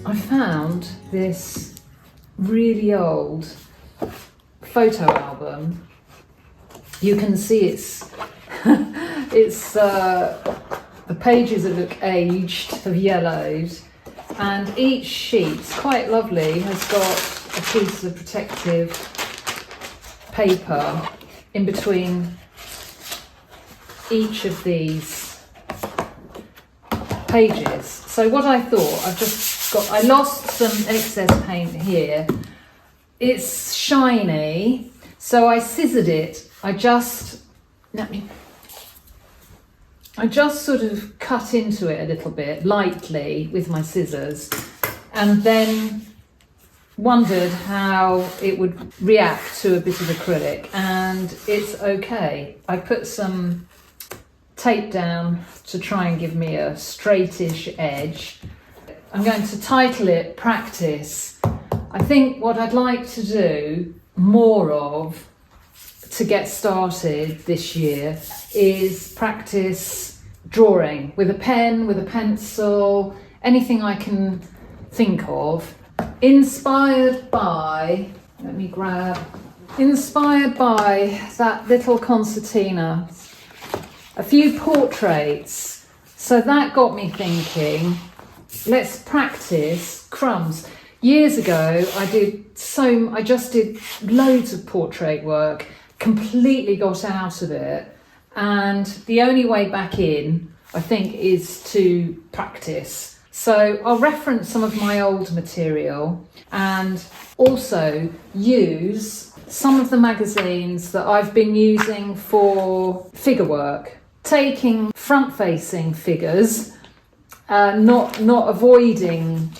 I found this really old photo album. You can see it's the pages look aged, have yellowed, and each sheet, quite lovely, has got a piece of protective paper in between each of these pages. So what I thought, I lost some excess paint here. It's shiny, so I scissored it. I just sort of cut into it a little bit, lightly, with my scissors, and then wondered how it would react to a bit of acrylic, and it's okay. I put some tape down to try and give me a straightish edge. I'm going to title it Practice. I think what I'd like to do more of to get started this year is practice drawing with a pen, with a pencil, anything I can think of, inspired by that little concertina, a few portraits. So that got me thinking, let's practice crumbs. Years ago, I just did loads of portrait work, completely got out of it, and the only way back in, I think, is to practice. So I'll reference some of my old material and also use some of the magazines that I've been using for figure work, taking front-facing figures, not avoiding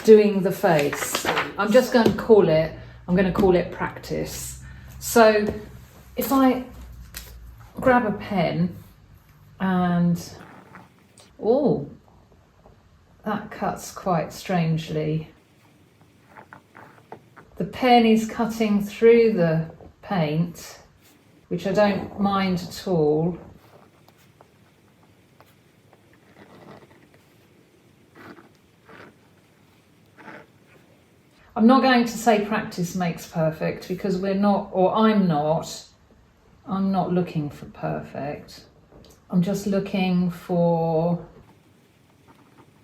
doing the face. I'm going to call it practice. So if I grab a pen and, oh, that cuts quite strangely. The pen is cutting through the paint, which I don't mind at all. I'm not going to say practice makes perfect, because I'm not looking for perfect. I'm just looking for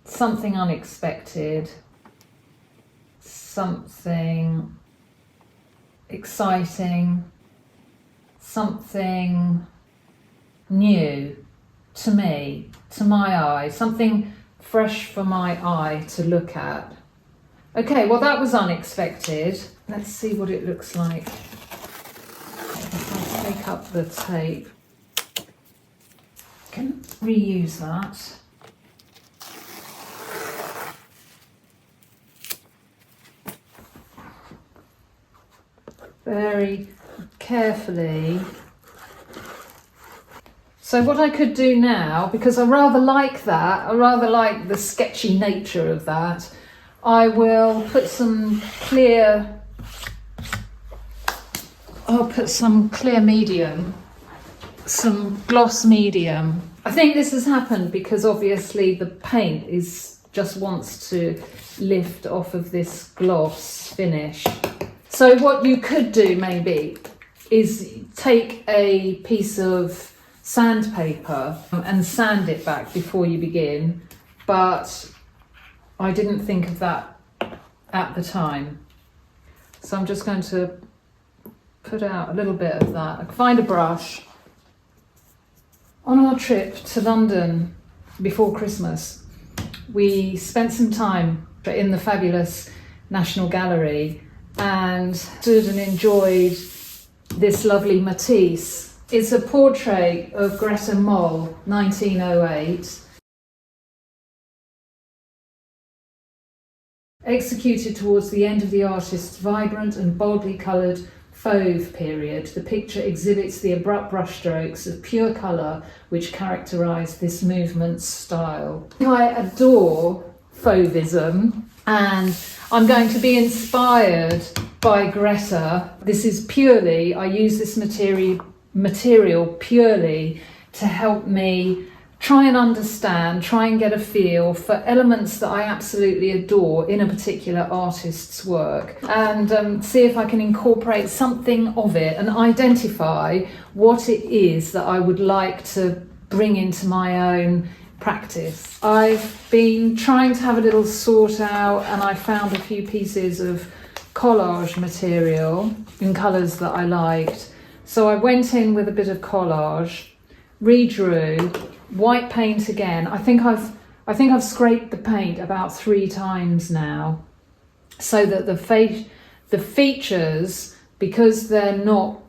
something unexpected, something exciting, something new to me, to my eye, something fresh for my eye to look at. Okay, well, that was unexpected. Let's see what it looks like. If I take up the tape, I can reuse that. Very carefully. So what I could do now, because I rather like the sketchy nature of that, I will put some clear medium, some gloss medium. I think this has happened because obviously the paint just wants to lift off of this gloss finish. So what you could do maybe is take a piece of sandpaper and sand it back before you begin, but I didn't think of that at the time. So I'm just going to put out a little bit of that. I can find a brush. On our trip to London before Christmas, we spent some time in the fabulous National Gallery and stood and enjoyed this lovely Matisse. It's a portrait of Greta Moll, 1908. Executed towards the end of the artist's vibrant and boldly coloured fauve period, the picture exhibits the abrupt brushstrokes of pure colour which characterise this movement's style. I adore fauvism, and I'm going to be inspired by Greta. This is purely, I use this material purely to help me try and understand, try and get a feel for elements that I absolutely adore in a particular artist's work, and see if I can incorporate something of it and identify what it is that I would like to bring into my own practice. I've been trying to have a little sort out, and I found a few pieces of collage material in colours that I liked. So I went in with a bit of collage, redrew, white paint again. I think I've scraped the paint about 3 times now, so that the features, because they're not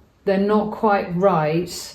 quite right,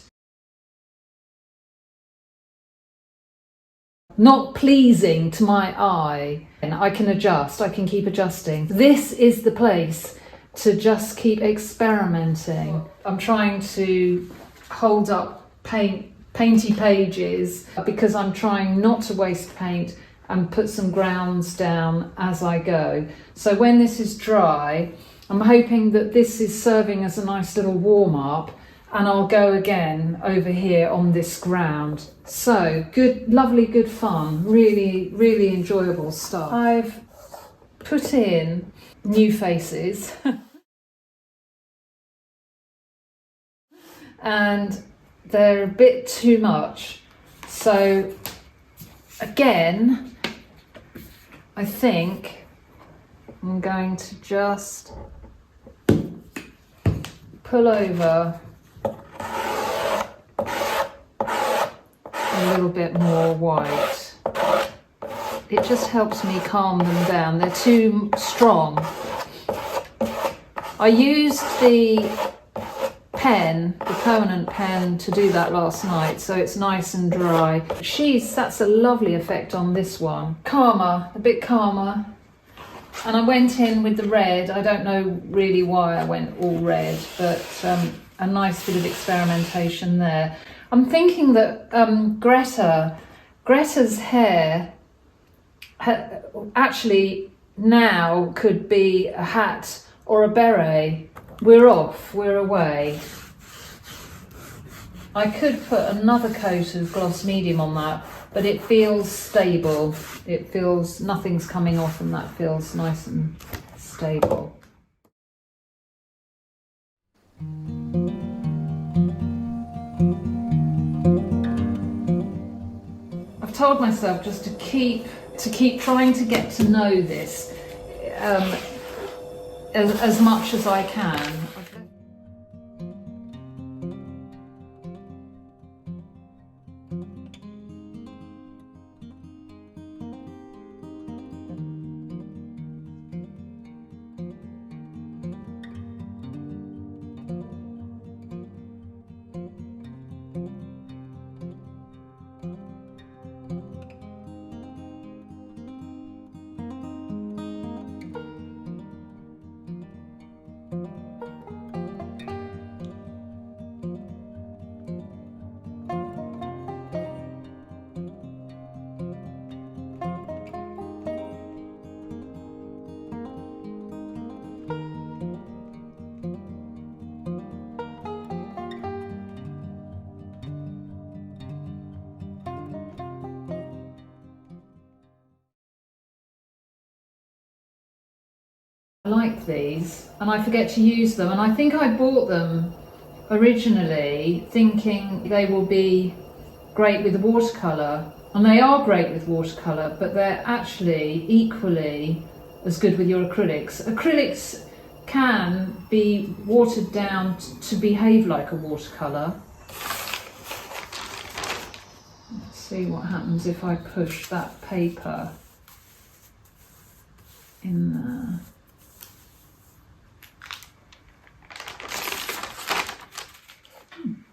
not pleasing to my eye, and I can adjust, I can keep adjusting. This is the place to just keep experimenting. I'm trying to hold up painty pages because I'm trying not to waste paint and put some grounds down as I go. So when this is dry, I'm hoping that this is serving as a nice little warm-up, and I'll go again over here on this ground. So good, lovely, good fun, really, really enjoyable stuff. I've put in new faces and they're a bit too much. So again, I think I'm going to just pull over a little bit more white. It just helps me calm them down. They're too strong. I used the pen, the permanent pen, to do that last night, so it's nice and dry. That's a lovely effect on this one. Calmer, a bit calmer. And I went in with the red. I don't know really why I went all red, but a nice bit of experimentation there. I'm thinking that Greta's hair actually now could be a hat or a beret. We're off, we're away. I could put another coat of gloss medium on that, but it feels stable. It feels nothing's coming off, and that feels nice and stable. I've told myself just to keep trying to get to know this as much as I can. I like these and I forget to use them, and I think I bought them originally thinking they will be great with watercolour, and they are great with watercolour, but they're actually equally as good with your acrylics. Acrylics can be watered down to behave like a watercolour. Let's see what happens if I push that paper in there.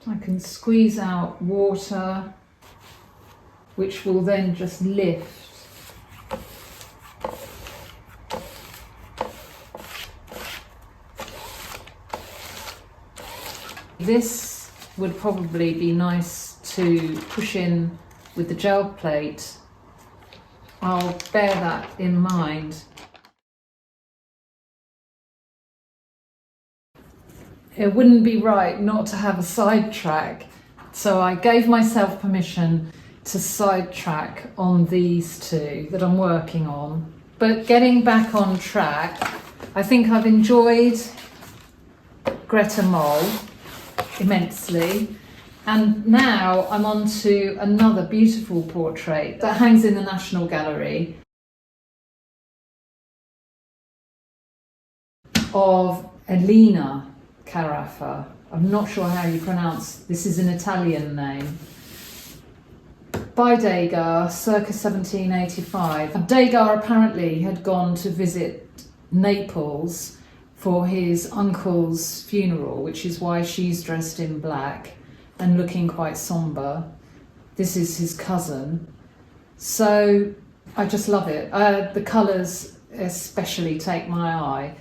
I can squeeze out water, which will then just lift. This would probably be nice to push in with the gel plate. I'll bear that in mind. It wouldn't be right not to have a sidetrack, so I gave myself permission to sidetrack on these two that I'm working on. But getting back on track, I think I've enjoyed Greta Moll immensely. And now I'm on to another beautiful portrait that hangs in the National Gallery of Elena Carafa. I'm not sure how you pronounce, this is an Italian name. By Degas, circa 1785. Degas apparently had gone to visit Naples for his uncle's funeral, which is why she's dressed in black and looking quite sombre. This is his cousin. So I just love it. The colours especially take my eye.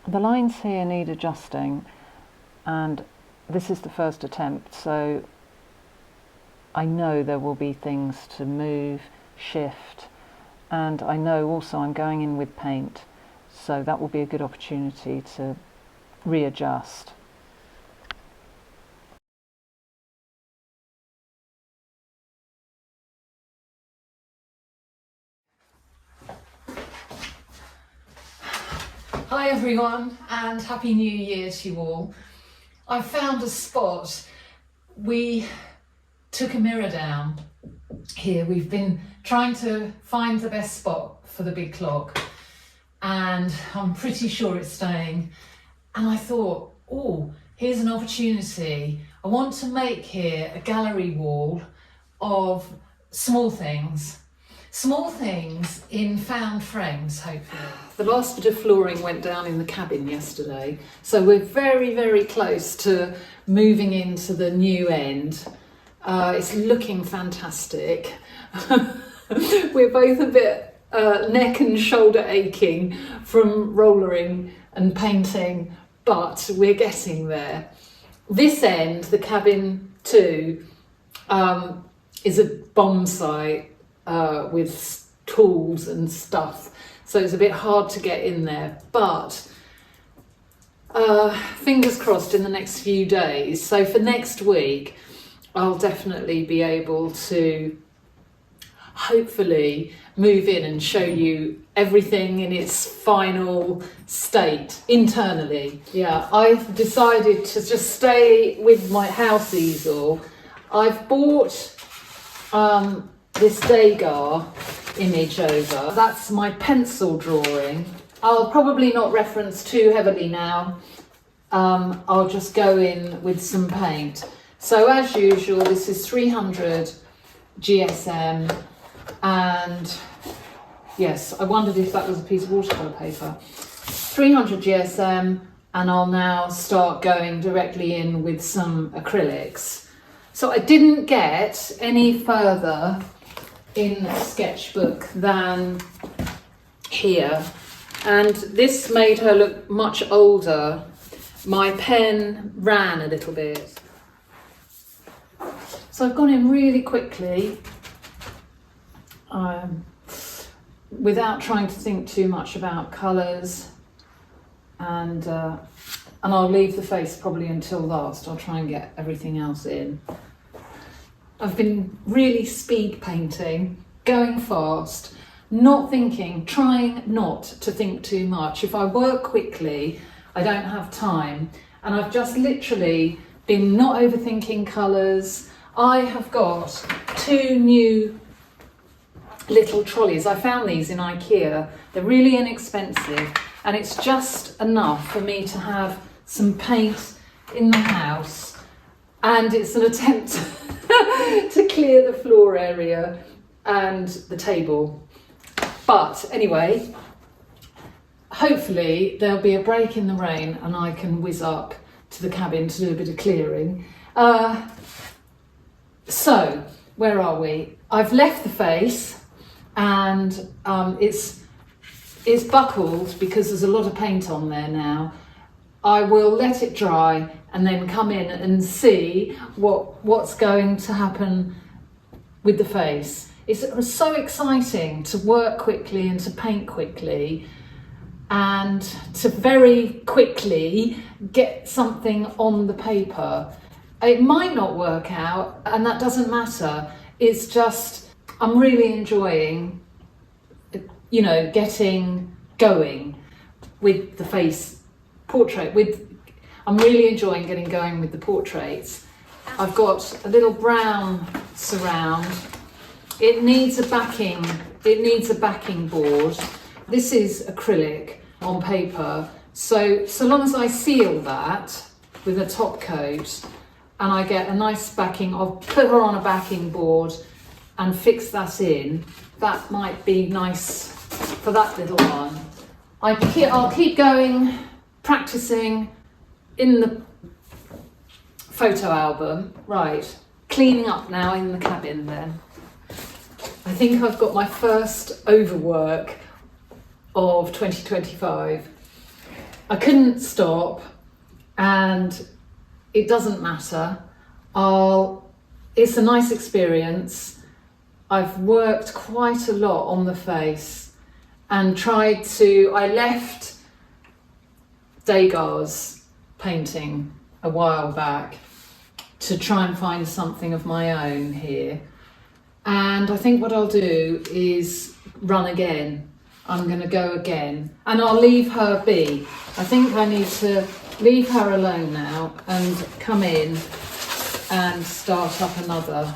The lines here need adjusting, and this is the first attempt, so I know there will be things to move, shift, and I know also I'm going in with paint, so that will be a good opportunity to readjust. Hi everyone, and Happy New Year to you all. I found a spot. We took a mirror down here. We've been trying to find the best spot for the big clock, and I'm pretty sure it's staying. And I thought, oh, here's an opportunity. I want to make here a gallery wall of small things. Small things in found frames, hopefully. The last bit of flooring went down in the cabin yesterday, so we're very, very close to moving into the new end. It's looking fantastic. We're both a bit neck and shoulder aching from rollering and painting, but we're getting there. This end, the cabin 2, is a bomb site. With tools and stuff, so it's a bit hard to get in there, but fingers crossed in the next few days. So for next week I'll definitely be able to hopefully move in and show you everything in its final state internally. Yeah, I've decided to just stay with my house easel. I've bought this Degas image over. That's my pencil drawing. I'll probably not reference too heavily now. I'll just go in with some paint. So as usual, this is 300 GSM, and yes, I wondered if that was a piece of watercolour paper. 300 GSM, and I'll now start going directly in with some acrylics. So I didn't get any further in the sketchbook than here, and this made her look much older. My pen ran a little bit, so I've gone in really quickly without trying to think too much about colours, and I'll leave the face probably until last. I'll try and get everything else in. I've been really speed painting, going fast, not thinking, trying not to think too much. If I work quickly, I don't have time. And I've just literally been not overthinking colours. I have got 2 new little trolleys. I found these in IKEA. They're really inexpensive, and it's just enough for me to have some paint in the house, and it's an attempt to clear the floor area and the table. But anyway, hopefully there'll be a break in the rain and I can whiz up to the cabin to do a bit of clearing. So, where are we? I've left the face and it's buckled because there's a lot of paint on there now. I will let it dry and then come in and see what's going to happen with the face. It's so exciting to work quickly and to paint quickly and to very quickly get something on the paper. It might not work out and that doesn't matter. It's just, I'm really enjoying, getting going with the face portrait. I'm really enjoying getting going with the portraits. I've got a little brown surround. It needs a backing board. This is acrylic on paper. So long as I seal that with a top coat and I get a nice backing, I'll put her on a backing board and fix that in. That might be nice for that little one. I'll keep going, practicing in the photo album. Right, cleaning up now in the cabin then. I think I've got my first overwork of 2025. I couldn't stop and it doesn't matter. It's a nice experience. I've worked quite a lot on the face and I left Degas painting a while back to try and find something of my own here. And I think what I'll do is run again. I'm going to go again and I'll leave her be. I think I need to leave her alone now and come in and start up another.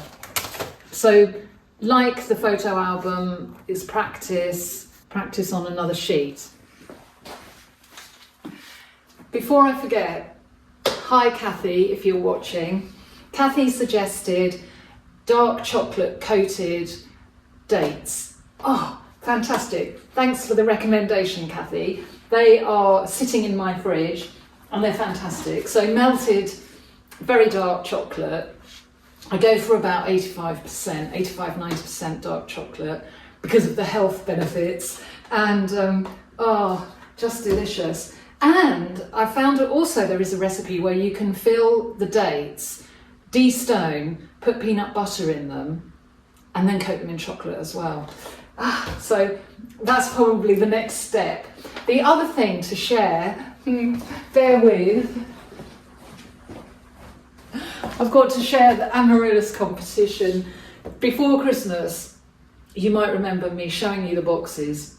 So like the photo album is practice on another sheet. Before I forget, hi Kathy, if you're watching. Kathy suggested dark chocolate coated dates. Oh, fantastic. Thanks for the recommendation, Kathy. They are sitting in my fridge and they're fantastic. So melted, very dark chocolate. I go for about 85-90% dark chocolate because of the health benefits and just delicious. And I found also there is a recipe where you can fill the dates, de-stone, put peanut butter in them, and then coat them in chocolate as well. So that's probably the next step. The other thing to share, bear with, I've got to share the Amaryllis competition. Before Christmas, you might remember me showing you the boxes.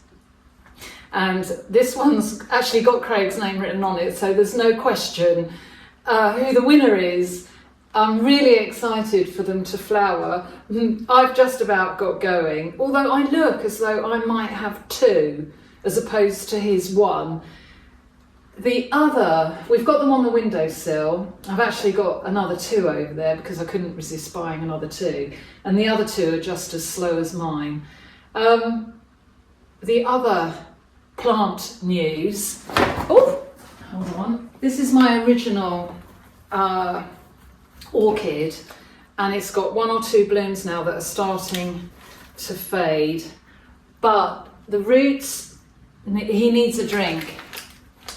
And this one's actually got Craig's name written on it, so there's no question who the winner is. I'm really excited for them to flower. I've just about got going, although I look as though I might have two as opposed to his one. The other, we've got them on the windowsill. I've actually got another two over there because I couldn't resist buying another two. And the other two are just as slow as mine. The other plant news. Oh, hold on. This is my original orchid, and it's got one or two blooms now that are starting to fade. But the roots, he needs a drink.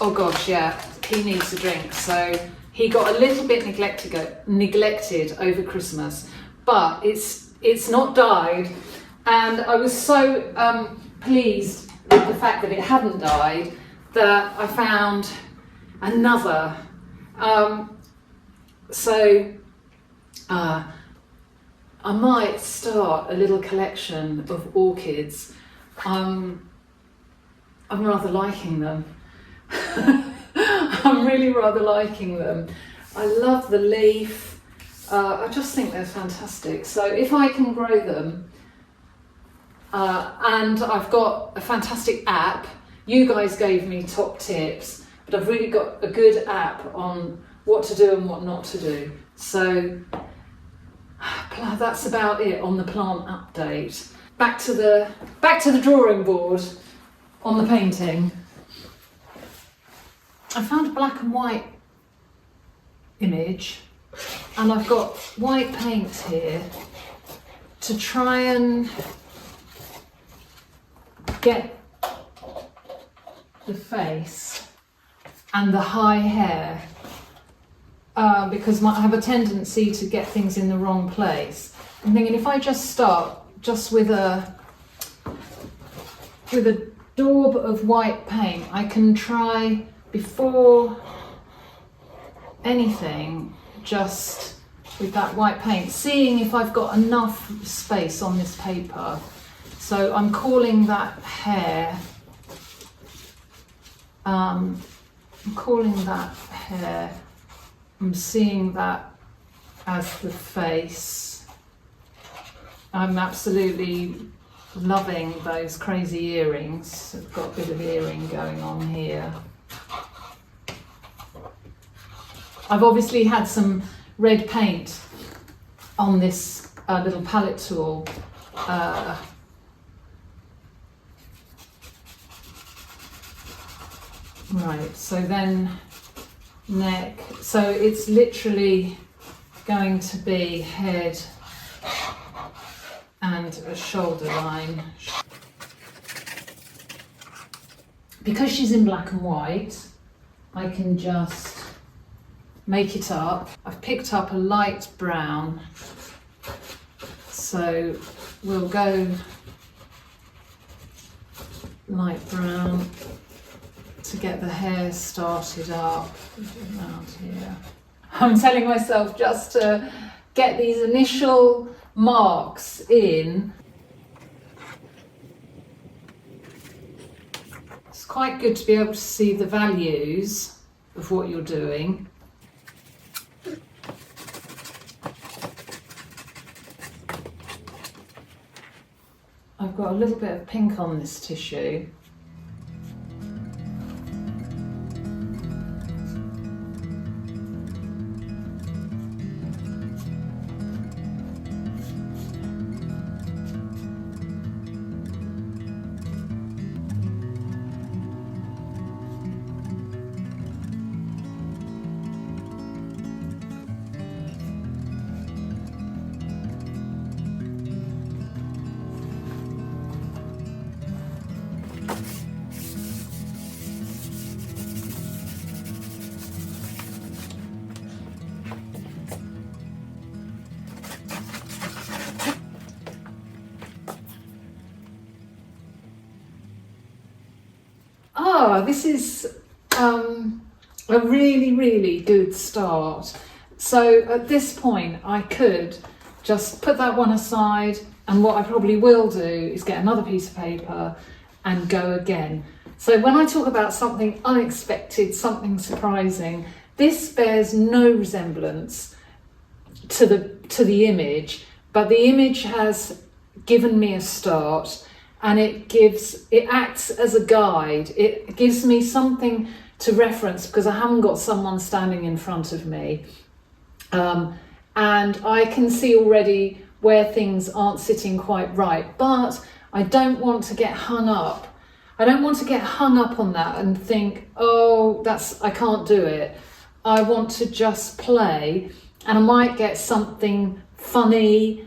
Oh gosh, yeah, he needs a drink. So he got a little bit neglected over Christmas, but it's not died. And I was so pleased with the fact that it hadn't died that I found another. I might start a little collection of orchids. I'm rather liking them. I'm really rather liking them. I love the leaf. I just think they're fantastic. So if I can grow them, and I've got a fantastic app. You guys gave me top tips, but I've really got a good app on what to do and what not to do. So that's about it on the plant update. back to the drawing board on the painting. I found a black and white image, and I've got white paint here to try and get the face and the high hair, because I have a tendency to get things in the wrong place. I'm thinking if I just start just with a daub of white paint, I can try before anything, just with that white paint, seeing if I've got enough space on this paper. So I'm calling that hair, I'm seeing that as the face. I'm absolutely loving those crazy earrings. I've got a bit of earring going on here. I've obviously had some red paint on this little palette tool. Right, so then neck. So it's literally going to be head and a shoulder line. Because she's in black and white, I can just make it up. I've picked up a light brown, so we'll go light brown to get the hair started up around here. I'm telling myself just to get these initial marks in. It's quite good to be able to see the values of what you're doing. I've got a little bit of pink on this tissue. This is a really good start. So at this point I could just put that one aside, and what I probably will do is get another piece of paper and go again. So when I talk about something unexpected, something surprising, this bears no resemblance to the image, but the image has given me a start. And it acts as a guide. It gives me something to reference because I haven't got someone standing in front of me. And I can see already where things aren't sitting quite right, but I don't want to get hung up. I don't want to get hung up on that and think, oh, I can't do it. I want to just play, and I might get something funny,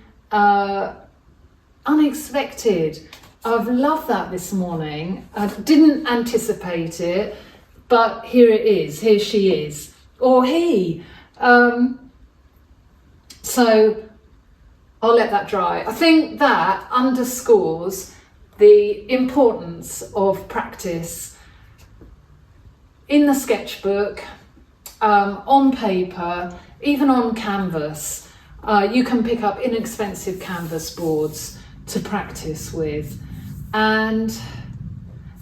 unexpected. I've loved that this morning. I didn't anticipate it, but here it is. Here she is, or he. So I'll let that dry. I think that underscores the importance of practice in the sketchbook, on paper, even on canvas. You can pick up inexpensive canvas boards to practice with. And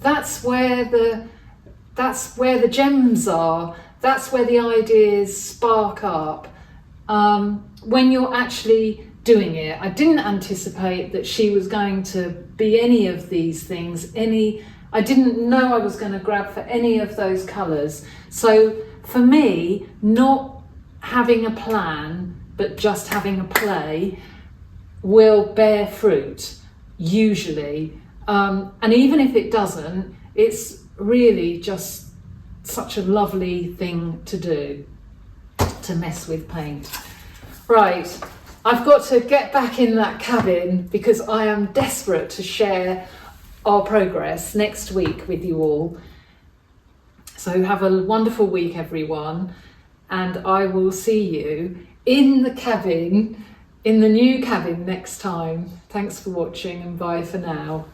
that's where the gems are. That's where the ideas spark up when you're actually doing it. I didn't anticipate that she was going to be any of these things. I didn't know I was going to grab for any of those colours. So for me, not having a plan but just having a play will bear fruit. usually. And even if it doesn't, it's really just such a lovely thing to do, to mess with paint. Right, I've got to get back in that cabin because I am desperate to share our progress next week with you all. So have a wonderful week, everyone, and I will see you in the cabin, in the new cabin next time. Thanks for watching and bye for now.